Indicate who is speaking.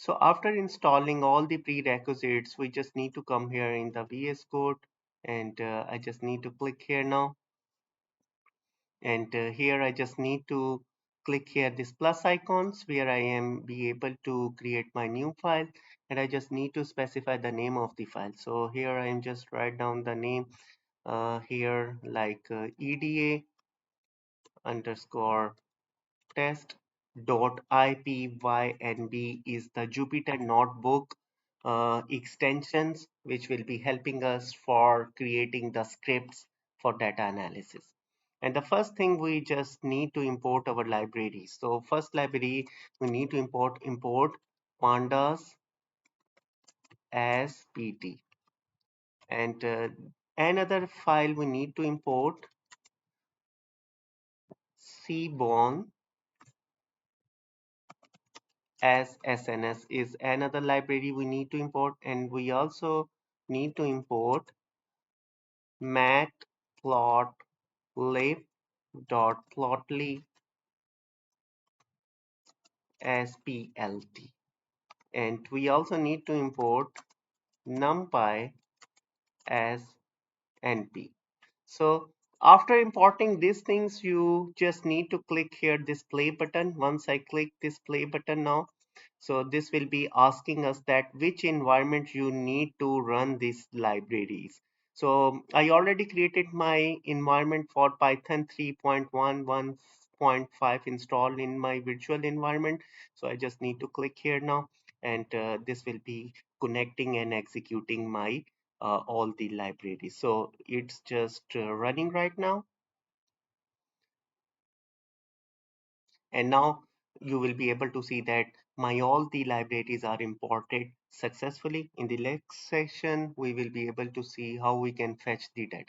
Speaker 1: So after installing all the prerequisites, we just need to come here in the VS Code, and I just need to click here now. And here I just need to click here this plus icons where I am be able to create my new file, and I just need to specify the name of the file. So here I am just write down the name here like EDA underscore test dot ipynb is the Jupyter notebook extensions which will be helping us for creating the scripts for data analysis. And the first thing we just need to import our library. So first library we need to import pandas as pt, and another file we need to import cbon as SNS is another library we need to import, and we also need to import matplotlib.plotly as plt, and we also need to import numpy as np. So after importing these things, you just need to click here this play button. Once I click this play button now, so this will be asking us that which environment you need to run these libraries. So I already created my environment for Python 3.11.5 installed in my virtual environment. So I just need to click here now, and this will be connecting and executing my all the libraries. So it's just running right now, and now you will be able to see that my all the libraries are imported successfully. In the next session we will be able to see how we can fetch the data.